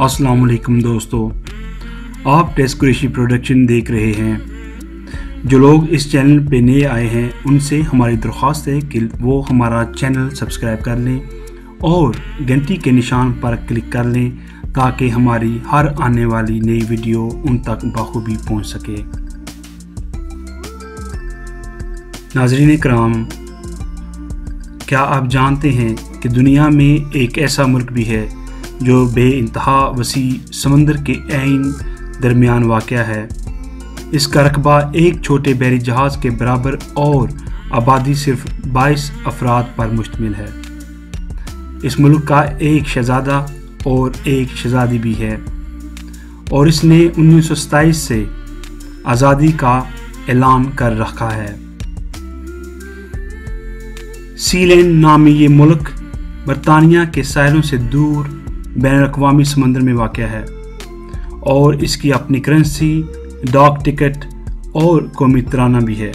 अस्सलाम वालेकुम दोस्तों, आप टेस्ट कुरैशी प्रोडक्शन देख रहे हैं। जो लोग इस चैनल पे नए आए हैं उनसे हमारी दरख्वास्त है कि वो हमारा चैनल सब्सक्राइब कर लें और घंटी के निशान पर क्लिक कर लें ताकि हमारी हर आने वाली नई वीडियो उन तक बखूबी पहुंच सके। नाज़रीन कराम, क्या आप जानते हैं कि दुनिया में एक ऐसा मुल्क भी है जो बेइंतहा वसी समंदर के ऐन दरमियान वाक़या है। इसका रकबा एक छोटे बहरी जहाज़ के बराबर और आबादी सिर्फ 22 अफराद पर मुश्तमिल है। इस मुल्क का एक शहज़ादा और एक शहज़ादी भी है और इसने 1927 से आज़ादी का ऐलान कर रखा है। सीलैंड नामी ये मुल्क बरतानिया के साहिलों से दूर बैनुल-अक़वामी समंदर में वाक़या है और इसकी अपनी करेंसी, डाक टिकट और कौमी तराना भी है।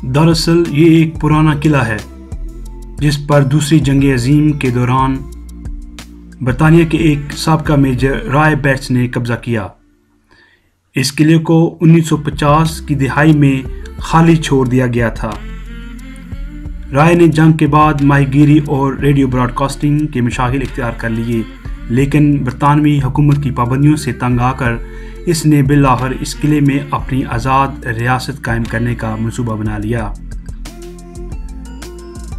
दरअसल ये एक पुराना किला है जिस पर दूसरी जंग अजीम के दौरान बरतानिया के एक साबका मेजर रॉय बैट्स ने कब्जा किया। इस किले को 1950 की दिहाई में खाली छोड़ दिया गया था। राय ने जंग के बाद माहीगीरी और रेडियो ब्रॉडकास्टिंग के मशागिल इख्तियार कर लिए, लेकिन बरतानवी हुकूमत की पाबंदियों से तंग आकर इसने बिलाखिर इस किले में अपनी आज़ाद रियासत कायम करने का मंसूबा बना लिया।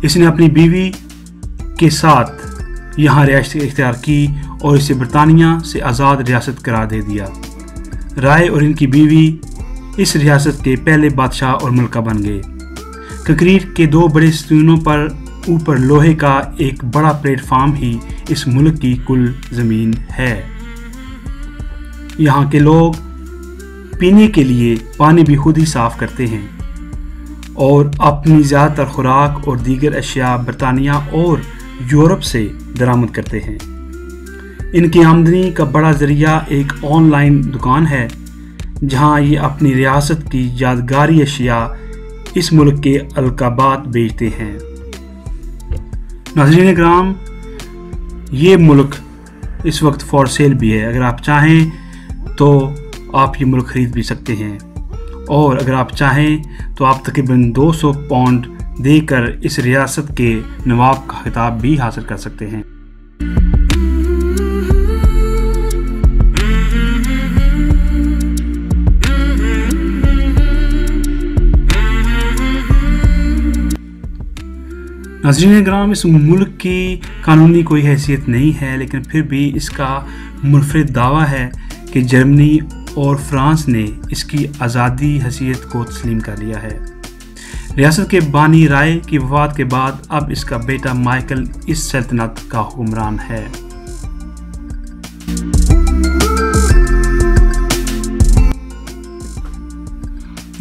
इसने अपनी बीवी के साथ यहाँ रिहाइश इख्तियार की और इसे बरतानिया से आज़ाद रियासत करार दे दिया। राय और इनकी बीवी इस रियासत के पहले बादशाह और मलका बन गए। कंक्रीट के दो बड़े स्तूनों पर ऊपर लोहे का एक बड़ा प्लेटफार्म ही इस मुल्क की कुल ज़मीन है। यहाँ के लोग पीने के लिए पानी भी खुद ही साफ करते हैं और अपनी ज़्यादातर खुराक और दीगर अशिया बरतानिया और यूरोप से दरामद करते हैं। इनकी आमदनी का बड़ा ज़रिया एक ऑनलाइन दुकान है जहाँ ये अपनी रियासत की यादगारी अशिया इस मुल्क के अलकाबात बेचते हैं। नाज़रीन किराम, ये मुल्क इस वक्त फॉर सेल भी है। अगर आप चाहें तो आप ये मुल्क ख़रीद भी सकते हैं और अगर आप चाहें तो आप तकरीबन 200 पाउंड देकर इस रियासत के नवाब का खिताब भी हासिल कर सकते हैं। नाज़रीन किराम, इस मुल्क की कानूनी कोई हैसियत नहीं है, लेकिन फिर भी इसका मुनफरिद दावा है कि जर्मनी और फ्रांस ने इसकी आज़ादी हैसियत को तस्लीम कर लिया है। रियासत के बानी राय की वफ़ात के बाद अब इसका बेटा माइकल इस सल्तनत का हुक्मरान है।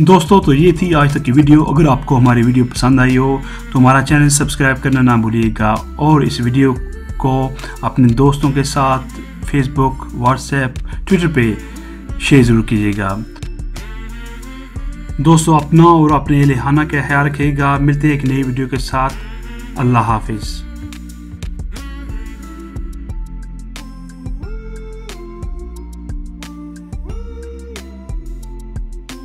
दोस्तों, तो ये थी आज तक की वीडियो। अगर आपको हमारी वीडियो पसंद आई हो तो हमारा चैनल सब्सक्राइब करना ना भूलिएगा और इस वीडियो को अपने दोस्तों के साथ फेसबुक, व्हाट्सएप, ट्विटर पे शेयर ज़रूर कीजिएगा। दोस्तों, अपना और अपने लिहाना का ख्याल रखिएगा। मिलते हैं एक नई वीडियो के साथ। अल्लाह हाफिज़।